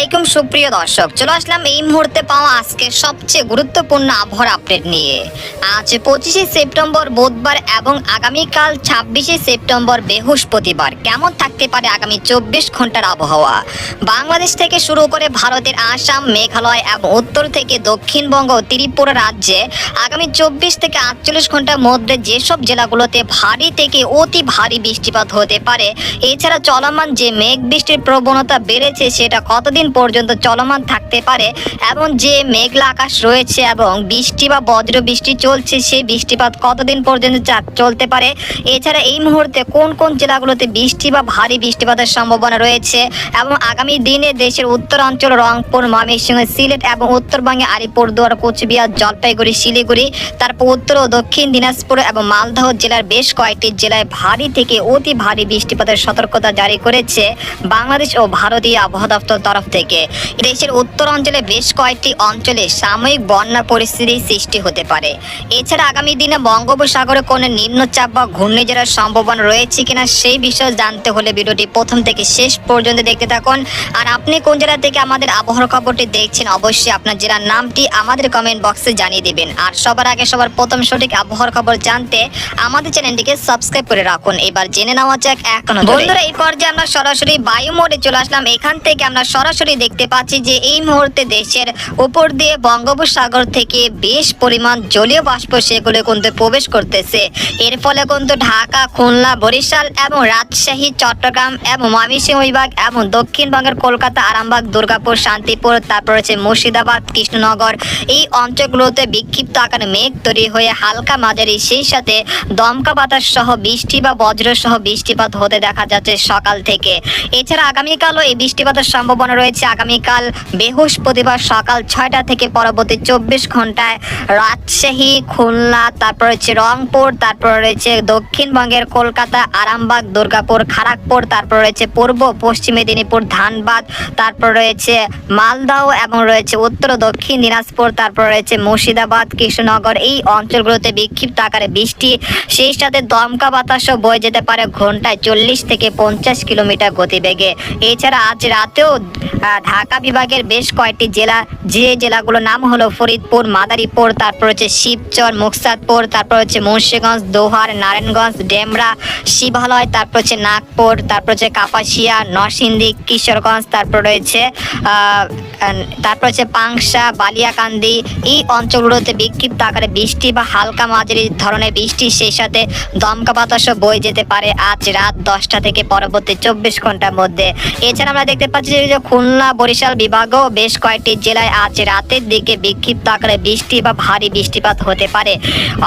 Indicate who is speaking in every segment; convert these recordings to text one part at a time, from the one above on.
Speaker 1: আলাইকুম সুপ্রিয় দর্শক, চলে আসলাম এই মুহূর্তে পাওয়া আজকে সবচেয়ে গুরুত্বপূর্ণ আবহাওয়ার আপডেট নিয়ে। আজ 25শে সেপ্টেম্বর বুধবার এবং আগামীকাল 26শে সেপ্টেম্বর বৃহস্পতিবার কেমন থাকতে পারে আগামী 24 ঘন্টার আবহাওয়া। বাংলাদেশ থেকে শুরু করে ভারতের আসাম, মেঘালয় এবং উত্তর থেকে দক্ষিণবঙ্গ ও ত্রিপুরা রাজ্যে আগামী 24 থেকে 48 ঘন্টার মধ্যে যেসব জেলাগুলোতে ভারী থেকে অতি ভারী বৃষ্টিপাত হতে পারে। এছাড়া চলমান যে মেঘ বৃষ্টির প্রবণতা বেড়েছে সেটা কতদিন পর্যন্ত চলমান থাকতে পারে এবং যে মেঘলা আকাশ রয়েছে এবং বৃষ্টি বা বজ্র বৃষ্টি চলছে সেই বৃষ্টিপাত কতদিন পর্যন্ত চলতে পারে। এছাড়া এই মুহূর্তে কোন কোন জেলাগুলোতে বৃষ্টি বা ভারী বৃষ্টিপাতের সম্ভাবনা রয়েছে এবং আগামী দিনে দেশের উত্তরাঞ্চল রংপুর, ময়মনসিংহ, সিলেট এবং উত্তরবঙ্গে আলিপুরদুয়ার, কোচবিহার, জলপাইগুড়ি, শিলিগুড়ি, তারপর উত্তর ও দক্ষিণ দিনাজপুর এবং মালদহ জেলার বেশ কয়েকটি জেলায় ভারী থেকে অতি ভারী বৃষ্টিপাতের সতর্কতা জারি করেছে বাংলাদেশ ও ভারতীয় আবহাওয়া দপ্তর তরফ থেকে। দেশের উত্তর অঞ্চলে বেশ কয়েকটি অঞ্চলে সাময়িক বন্যা পরিস্থিতির সৃষ্টি হতে পারে। এছাড়া আগামী দিনে বঙ্গোপসাগরে কোনো নিম্নচাপ বা ঘূর্ণিঝড়ের সম্ভাবনা রয়েছে কিনা সেই বিষয়ে জানতে হলে ভিডিওটি প্রথম থেকে শেষ পর্যন্ত দেখতে থাকুন। আর আপনি কোন জেলা থেকে আমাদের আবহাওয়ার খবরটি দেখছেন অবশ্যই আপনার জেলার নামটি আমাদের কমেন্ট বক্সে জানিয়ে দেবেন। আর সবার আগে সবার প্রথম সঠিক আবহাওয়ার খবর জানতে আমাদের চ্যানেলটিকে সাবস্ক্রাইব করে রাখুন। এবার জেনে নেওয়া যাক এক নজরে। বন্ধুরা, এই পর্যায়ে আমরা সরাসরি বায়ু মোডে চলে আসলাম। এখান থেকে আমরা সরাসরি দেখতে পাচ্ছি যে এই মুহূর্তে দেশের উপর দিয়ে বঙ্গোপসাগর থেকে বেশ পরিমাণ জলীয় বাষ্প সেগুলো কিন্তু প্রবেশ করতেছে। এর ফলে কিন্তু ঢাকা, খুলনা, বরিশাল এবং রাজশাহী, চট্টগ্রাম এবং ময়মনসিংহ বিভাগ এবং দক্ষিণবঙ্গের কলকাতা, আরামবাগ, দুর্গাপুর, শান্তিপুর, তারপর হচ্ছে মুর্শিদাবাদ, কৃষ্ণনগর এই অঞ্চলগুলোতে বিক্ষিপ্ত আকারে মেঘ তৈরি হয়ে হালকা মাঝারি সেই সাথে দমকা বাতাস সহ বৃষ্টি বা বজ্র সহ বৃষ্টিপাত হতে দেখা যাচ্ছে সকাল থেকে। এছাড়া আগামীকালও এই বৃষ্টিপাতের সম্ভাবনা রয়েছে। আগামীকাল বৃহস্পতিবার সকাল 6টা থেকে পরবর্তী 24 ঘন্টায় রাজশাহী, খুলনা, তারপর হচ্ছে রংপুর, তারপর রয়েছে দক্ষিণবঙ্গের কলকাতা, আরামবাগ, দুর্গাপুর, খড়গপুর, তারপর রয়েছে পূর্ব পশ্চিম মেদিনীপুর, ধানবাদ, তারপর রয়েছে মালদহ এবং রয়েছে উত্তর দক্ষিণ দিনাজপুর, তারপর রয়েছে মুর্শিদাবাদ, কৃষ্ণনগর এই অঞ্চলগুলোতে বিক্ষিপ্ত আকারে বৃষ্টি সেই সাথে দমকা বাতাসও বয়ে যেতে পারে ঘন্টায় 40 থেকে 50 কিলোমিটার গতিবেগে। এছাড়া আজ রাতেও ঢাকা বিভাগের বেশ কয়েকটি জেলা, যে জেলাগুলোর নাম হলো ফরিদপুর, মাদারীপুর, তারপর হচ্ছে শিবচর, মুকসাদপুর, তারপর হচ্ছে মুন্সিগঞ্জ, দোহার, নারায়ণগঞ্জ, ডেমরা, শিবালয়, তারপর হচ্ছে নাগপুর, তারপর হচ্ছে কাপাসিয়া, নরসিংদী, কিশোরগঞ্জ, তারপর রয়েছে পাংশা, বালিয়াকান্দি এই অঞ্চলগুলোতে বিক্ষিপ্ত আকারে বৃষ্টি বা হালকা মাঝারি ধরনের বৃষ্টি সেই সাথে দমকা বাতাসও বয়ে যেতে পারে আজ রাত 10টা থেকে পরবর্তী 24 ঘন্টার মধ্যে। এছাড়া আমরা দেখতে পাচ্ছি যে খুলনা, বরিশাল বিভাগও বেশ কয়েকটি জেলায় আজ রাতের দিকে বিক্ষিপ্ত আকারে বৃষ্টি বা ভারী বৃষ্টিপাত হতে পারে।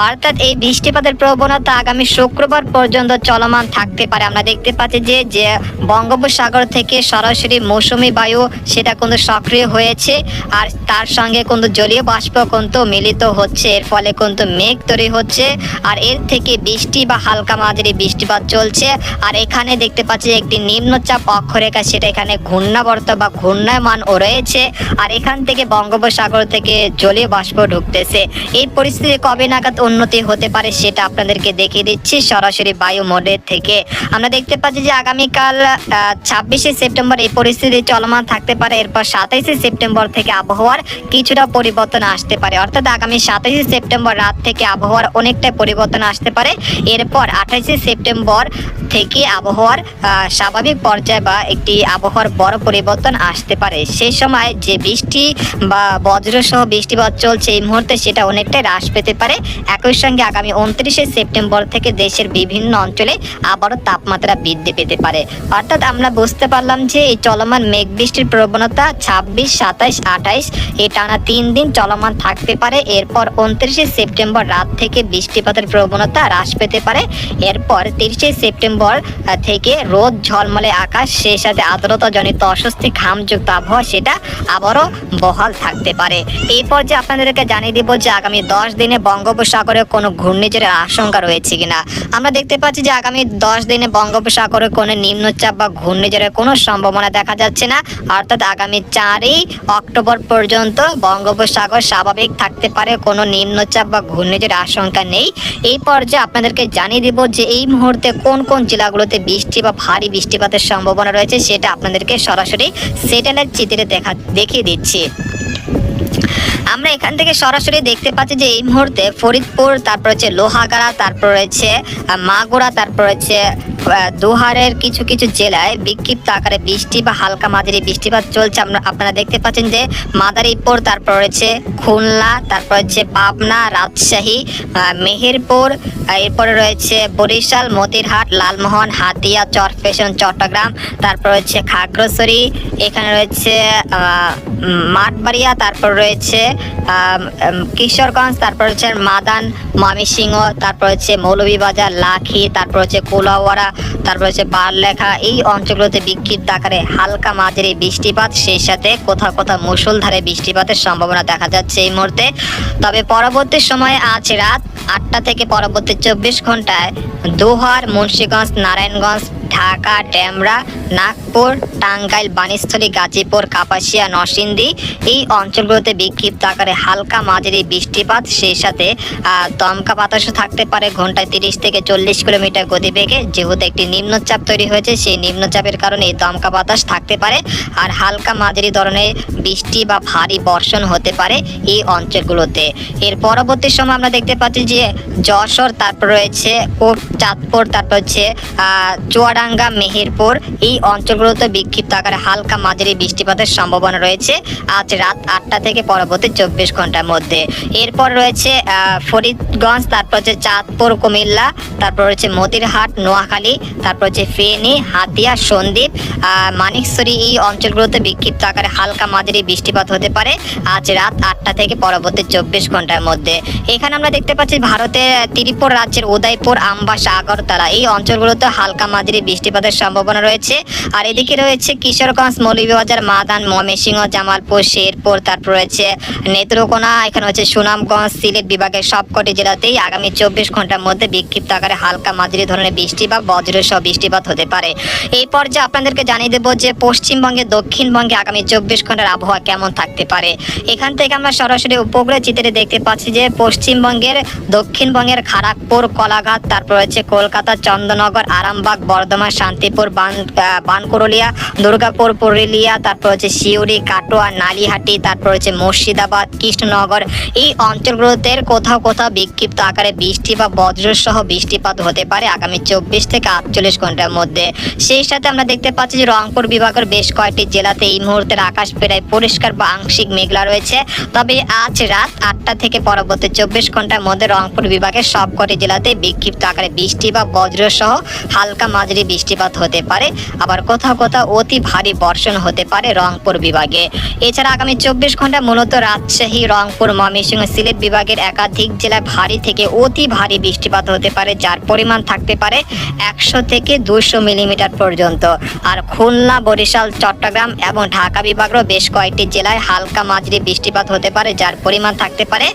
Speaker 1: অর্থাৎ এই বৃষ্টিপাতের প্রবণতা আগামী শুক্রবার পর্যন্ত চলমান থাকতে পারে। আমরা দেখতে পাচ্ছি যে বঙ্গোপসাগর থেকে সরাসরি মৌসুমী বায়ু সেটা কিন্তু সক্রিয় হয়েছে আর তার সঙ্গে কিন্তু জলীয় বাষ্প কিন্তু মিলিত হচ্ছে। এর ফলে কিন্তু মেঘ তৈরি হচ্ছে আর এর থেকে বৃষ্টি বা হালকা মাঝারি বৃষ্টিপাত চলছে। আর এখানে দেখতে পাচ্ছি একটি নিম্নচাপ অক্ষরেখা, সেটা এখানে ঘূর্ণাবর্ত বা ঘূর্ণায়মানও রয়েছে আর এখান থেকে বঙ্গোপসাগর থেকে জলীয় বাষ্প ঢুকতেছে। এই পরিস্থিতি কবে নাগাদ উন্নতি হতে পারে সেটা আপনাদেরকে দেখিয়ে দিচ্ছি সরাসরি বায়ু মোডের থেকে। আমরা দেখতে পাচ্ছি যে আগামীকাল 26শে সেপ্টেম্বর এই পরিস্থিতি চলমান থাকতে পারে। এরপর 27শে সেপ্টেম্বর থেকে আবহাওয়ার কিছুটা পরিবর্তন আসতে পারে। অর্থাৎ আগামী 27শে সেপ্টেম্বর রাত থেকে আবহাওয়ার অনেকটা পরিবর্তন আসতে পারে। এরপর 28শে সেপ্টেম্বর থেকে আবহাওয়ার স্বাভাবিক পর্যায়ে বা একটি আবহাওয়ার বড় পরিবর্তন আসতে পারে। সেই সময় যে বৃষ্টি বা বজ্র সহ বৃষ্টিপাত চলছে এই মুহূর্তে সেটা অনেকটাই হ্রাস পেতে পারে। একই সঙ্গে আগামী 29শে সেপ্টেম্বর থেকে দেশের বিভিন্ন অঞ্চলে আবারও তাপমাত্রা বৃদ্ধি পেতে পারে। অর্থাৎ আমরা বুঝতে পারলাম যে এই চলমান মেঘ বৃষ্টির প্রবণতা 26, 27, 28 এই টানা 3 দিন চলমান থাকতে পারে। এরপর 29শে সেপ্টেম্বর রাত থেকে বৃষ্টিপাতের প্রবণতা হ্রাস পেতে পারে। এরপর 30শে সেপ্টেম্বর থেকে রোদ ঝলমলে আকাশ সেই সাথে আর্দ্রতাজনিত অস্বস্তি ঘামযুক্ত আবহাওয়া সেটা আবারও বহাল থাকতে পারে। এই পর্যায়ে আপনাদেরকে জানিয়ে দিব যে আগামী 10 দিনে বঙ্গোপসাগরে কোনো ঘূর্ণিঝড়ের আশঙ্কা রয়েছে কিনা। আমরা দেখতে পাচ্ছি যে আগামী 10 দিনে বঙ্গোপসাগরে কোনো নিম্নচাপ বা ঘূর্ণিঝড়ের কোনো সম্ভাবনা দেখা যাচ্ছে না। অর্থাৎ আগামী 4ই অক্টোবর পর্যন্ত বঙ্গোপসাগর স্বাভাবিক থাকতে পারে, কোনো নিম্নচাপ বা ঘূর্ণিঝড়ের আশঙ্কা নেই। এই পর্যায়ে আপনাদেরকে জানিয়ে দিব যে এই মুহূর্তে কোন কোন জেলাগুলোতে বৃষ্টি বা ভারী বৃষ্টিপাতের সম্ভাবনা রয়েছে সেটা আপনাদেরকে সরাসরি স্যাটেলাইট চিত্রে দেখিয়ে দিচ্ছি। আমরা এখান থেকে সরাসরি দেখতে পাচ্ছি যে এই মুহূর্তে ফরিদপুর, তারপর হচ্ছে লোহাগাড়া, তারপর রয়েছে মাগুরা, তারপর হচ্ছে দোহারের কিছু কিছু জেলায় বিক্ষিপ্ত আকারে বৃষ্টি বা হালকা মাঝারি বৃষ্টিপাত চলছে। আপনারা দেখতে পাচ্ছেন যে মাদারীপুর, তারপর রয়েছে খুলনা, তারপর হচ্ছে পাবনা, রাজশাহী, মেহেরপুর, এরপরে রয়েছে বরিশাল, মতিরহাট, লালমোহন, হাতিয়া, চরফ্যাশন, চট্টগ্রাম, তারপর হচ্ছে খাগড়াছড়ি, এখানে রয়েছে মাঠবাড়িয়া, তারপর রয়েছে কিশোরগঞ্জ, তারপর হচ্ছে মাদান, ময়মনসিংহ, তারপর হচ্ছে মৌলভীবাজার, লাখি, তারপর হচ্ছে কোলাউড়া, তারপর হচ্ছে বারলেখা। এই অঞ্চলগুলোতে বিক্ষিপ্ত আকারে হালকা মাঝারি বৃষ্টিপাত, সেই সাথে কোথাও কোথাও মুষলধারে বৃষ্টিপাতের সম্ভাবনা দেখা যাচ্ছে এই মুহূর্তে। তবে পরবর্তী সময়ে আজ রাত 8টা থেকে পরবর্তী 24 ঘন্টায় দোহার, মুন্সিগঞ্জ, নারায়ণগঞ্জ, ঢাকা, ডেমরা, নাগপুর, টাঙ্গাইল, বাণীস্থলী, গাজীপুর, কাপাসিয়া, নরসিংদী এই অঞ্চলগুলোতে বিক্ষিপ্ত আকারে হালকা মাঝারি বৃষ্টিপাত, সেই সাথে দমকা বাতাসও থাকতে পারে ঘন্টায় 30 থেকে 40 কিলোমিটার গতিবেগে। যেহেতু একটি নিম্নচাপ তৈরি হয়েছে, সেই নিম্নচাপের কারণে এই দমকা বাতাস থাকতে পারে আর হালকা মাঝারি ধরনের বৃষ্টি বা ভারী বর্ষণ হতে পারে এই অঞ্চলগুলোতে। এর পরবর্তী সময় আমরা দেখতে পাচ্ছি যে যশোর, তারপর রয়েছে চাঁদপুর, তারপর হচ্ছে চুয়াডাঙ্গা, মেহেরপুর এই অঞ্চলগুলোতে বিক্ষিপ্ত আকারে হালকা মাঝারি বৃষ্টিপাতের সম্ভাবনা রয়েছে আজ রাত 8টা থেকে পরবর্তী 24 ঘন্টার মধ্যে। এরপর রয়েছে ফরিদগঞ্জ, তারপর হচ্ছে চাঁদপুর, কুমিল্লা, তারপর হচ্ছে মতিরহাট, নোয়াখালী, তারপর হচ্ছে ফেনী, হাতিয়া, সন্দ্বীপ, মানিকছড়ি এই অঞ্চলগুলোতে বিক্ষিপ্ত আকারে হালকা মাঝারি বৃষ্টিপাত হতে পারে আজ রাত 8টা থেকে পরবর্তী 24 ঘন্টার মধ্যে। এখানে আমরা দেখতে পাচ্ছি ভারতের ত্রিপুরা রাজ্যের উদয়পুর, আমবাসা, আগরতলা এই অঞ্চলগুলোতে হালকা মাঝারি বৃষ্টিপাতের সম্ভাবনা রয়েছে। আর এদিকে রয়েছে কিশোরগঞ্জ, মৌলভীবাজার, মাদান, ময়মনসিংহ, জামালপুর, শেরপুর, তারপর রয়েছে নেত্রকোনা, এখানে হচ্ছে সুনামগঞ্জ, সিলেট বিভাগের সবকটি জেলাতেই আগামী 24 ঘন্টার মধ্যে বিক্ষিপ্ত আকারে হালকা মাঝারি ধরনের বৃষ্টি বা বজ্রসহ বৃষ্টিপাত হতে পারে। এই পর্যায়ে আপনাদেরকে জানিয়ে দেবো যে পশ্চিমবঙ্গে, দক্ষিণবঙ্গে আগামী 24 ঘন্টার আবহাওয়া কেমন থাকতে পারে। এখান থেকে আমরা সরাসরি উপগ্রহ চিত্রে দেখতে পাচ্ছি যে পশ্চিমবঙ্গের, দক্ষিণবঙ্গের খড়গপুর, কোলাঘাট, তারপর হচ্ছে কলকাতা, চন্দ্রনগর, আরামবাগ, বর্ধমান, শান্তিপুর, বানকুরলিয়া, দুর্গাপুর, পুরুলিয়া, তারপর হচ্ছে সিউড়ি, কাটোয়া, নালিহাটি, তারপর হচ্ছে মুর্শিদাবাদ, কৃষ্ণনগর এই অঞ্চলগুলোতে কোথাও কোথাও বিক্ষিপ্ত আকারে বৃষ্টি বা বজ্রসহ বৃষ্টিপাত হতে পারে আগামী 24 থেকে 48 ঘন্টার মধ্যে। সেই সাথে আমরা দেখতে পাচ্ছি যে রংপুর বিভাগের বেশ কয়েকটি জেলাতে এই মুহূর্তের আকাশ প্রায় পরিষ্কার বা আংশিক মেঘলা রয়েছে। তবে আজ রাত 8টা থেকে পরবর্তী 24 ঘন্টার মধ্যে রংপুর বিভাগের সবকটি জেলাতে বিক্ষিপ্ত আকারে বৃষ্টি বা বজ্রসহ হালকা মাঝারি বৃষ্টিপাত হতে পারে, আবার কোথাও কোথাও অতি ভারী বর্ষণ হতে পারে রংপুর বিভাগে। এছাড়া আগামী 24 ঘন্টা মূলত রাজশাহী, রংপুর, ময়মনসিংহ, সিলেট বিভাগের একাধিক জেলায় ভারী থেকে অতি ভারী বৃষ্টিপাত হতে পারে, যার পরিমাণ থাকতে পারে 100 থেকে 200 মিলিমিটার পর্যন্ত। আর খুলনা, বরিশাল, চট্টগ্রাম এবং ঢাকা বিভাগের বেশ কয়েকটি জেলায় হালকা মাঝারি বৃষ্টিপাত হতে পারে, যার পরিমাণ থাকতে পারে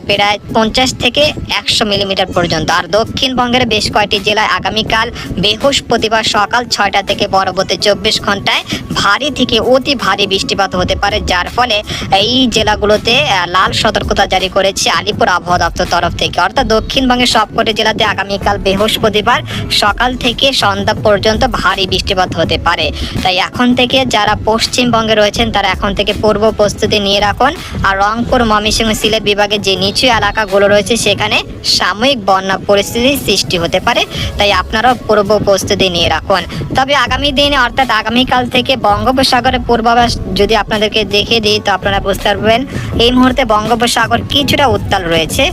Speaker 1: প্রায় 50 থেকে 100 মিলিমিটার পর্যন্ত। আর দক্ষিণবঙ্গের বেশ কয়েকটি জেলায় আগামীকাল বৃহস্পতিবার সকাল 6টা থেকে পরবর্তী 24 ঘন্টায় ভারী থেকে অতি ভারী বৃষ্টিপাত হতে পারে, যার ফলে এই জেলাগুলোতে লাল সতর্কতা জারি করেছে আলিপুর আবহাওয়া দপ্তর তরফ থেকে। অর্থাৎ দক্ষিণবঙ্গের সবকটি জেলাতে আগামীকাল বৃহস্পতিবার সকাল থেকে সন্ধ্যা পর্যন্ত ভারী বৃষ্টিপাত হতে পারে। তাই এখন থেকে যারা পশ্চিমবঙ্গে রয়েছেন তারা এখন থেকে পূর্ব প্রস্তুতি নিয়ে রাখুন। আর রংপুর, ময়মনসিংহ, সিলেট বিভাগের যে নিচু এলাকাগুলো রয়েছে সেখানে সাময়িক বন্যা পরিস্থিতির সৃষ্টি হতে পারে, তাই আপনারাও পূর্ব প্রস্তুতি নিয়ে রাখুন। তবে আগামী দিনে অর্থাৎ আগামীকাল থেকে বঙ্গোপসাগরের পূর্বাভাস যদি আপনাদেরকে দেখে দিই তো আপনারা বুঝতে পারবেন এই মুহূর্তে বঙ্গোপসাগর কিছুটা উত্তাল রয়েছে।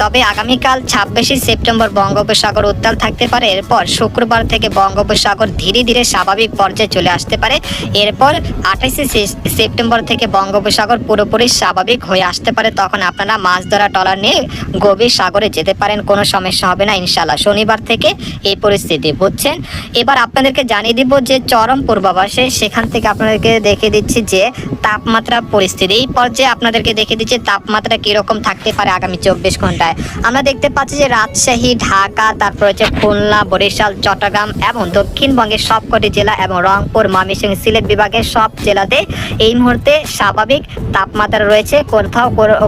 Speaker 1: তবে আগামীকাল 26 সেপ্টেম্বর বঙ্গোপসাগর উত্তাল থাকতে পারে। এরপর শুক্রবার থেকে বঙ্গোপসাগর ধীরে ধীরে স্বাভাবিক পর্যায়ে চলে আসতে পারে। এরপর 28 সেপ্টেম্বর থেকে বঙ্গোপসাগর পুরোপুরি স্বাভাবিক হয়ে আসতে পারে। তখন আপনারা মাছ ধরা ট্রলার নিয়ে গভীর সাগরে যেতে পারেন, কোনো সমস্যা হবে না ইনশাল্লাহ। শনিবার থেকে এই পরিস্থিতি, বুঝছেন। এবার আপনাদেরকে জানিয়ে দিব যে চরম পূর্বাভাসে, সেখান থেকে আপনাদেরকে দেখে দিচ্ছি যে তাপমাত্রা পরিস্থিতি। এই পর্যায়ে আপনাদেরকে দেখে দিচ্ছি তাপমাত্রা কিরকম থাকতে পারে আগামী 24 ঘন্টায়। আমরা দেখতে পাচ্ছি যে রাজশাহী, ঢাকা, তারপর হচ্ছে খুলনা, বরিশাল, চট্টগ্রাম এবং দক্ষিণবঙ্গের সবকটি জেলা এবং রংপুর, ময়মনসিংহ, সিলেট বিভাগের সব জেলাতে এই মুহূর্তে স্বাভাবিক তাপমাত্রা রয়েছে। কোথাও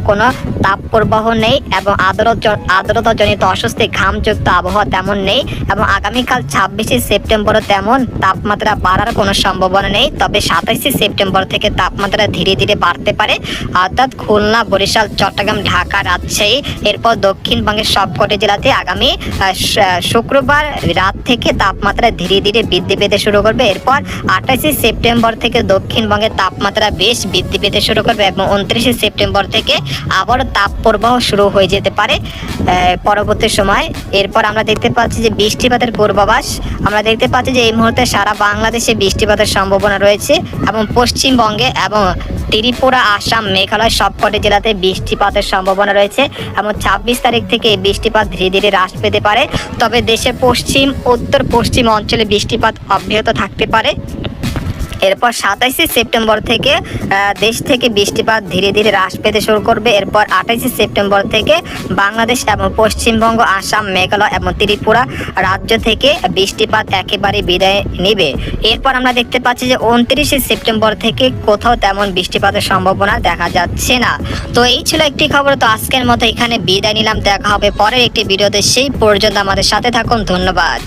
Speaker 1: কোনো তাপ প্রবাহ নেই এবং আর্দ্রতাজনিত অস্বস্তি ঘামযুক্ত আবহাওয়া তেমন নেই। এবং আগামীকাল 26 সেপ্টেম্বরও তেমন তাপমাত্রা তাপমাত্রা বাড়ার কোনো সম্ভাবনা নেই, তবে 27শে সেপ্টেম্বর থেকে তাপমাত্রা ধীরে ধীরে বাড়তে পারে। অর্থাৎ খুলনা, বরিশাল, চট্টগ্রাম, ঢাকা, রাজশাহী, এরপর দক্ষিণবঙ্গের সবকটি জেলাতে আগামী শুক্রবার রাত থেকে তাপমাত্রা ধীরে ধীরে বৃদ্ধি পেতে শুরু করবে। এরপর 28শে সেপ্টেম্বর থেকে দক্ষিণবঙ্গের তাপমাত্রা বেশ বৃদ্ধি পেতে শুরু করবে এবং 29শে সেপ্টেম্বর থেকে আবারও তাপপ্রবাহ শুরু হয়ে যেতে পারে পরবর্তী সময়। এরপর আমরা দেখতে পাচ্ছি যে বৃষ্টিপাতের পূর্বাভাস। আমরা দেখতে পাচ্ছি যে এই মুহূর্তে সারা বাংলাদেশে বৃষ্টিপাতের সম্ভাবনা রয়েছে এবং পশ্চিমবঙ্গে এবং ত্রিপুরা, আসাম, মেঘালয় সবকটি জেলাতে বৃষ্টিপাতের সম্ভাবনা রয়েছে এবং 26 তারিখ থেকে বৃষ্টিপাত ধীরে ধীরে হ্রাস পেতে পারে। তবে দেশের পশ্চিম, উত্তর পশ্চিম অঞ্চলে বৃষ্টিপাত অব্যাহত থাকতে পারে। এরপর 27শে সেপ্টেম্বর থেকে দেশ থেকে বৃষ্টিপাত ধীরে ধীরে হ্রাস পেতে শুরু করবে। এরপর 28শে সেপ্টেম্বর থেকে বাংলাদেশ এবং পশ্চিমবঙ্গ, আসাম, মেঘালয় এবং ত্রিপুরা রাজ্য থেকে বৃষ্টিপাত একেবারে বিদায় নেবে। এরপর আমরা দেখতে পাচ্ছি যে 29শে সেপ্টেম্বর থেকে কোথাও তেমন বৃষ্টিপাতের সম্ভাবনা দেখা যাচ্ছে না। তো এই ছিল একটি খবর। তো আজকের মতো এখানে বিদায় নিলাম, দেখা হবে পরের একটি ভিডিওতে। সেই পর্যন্ত আমাদের সাথে থাকুন, ধন্যবাদ।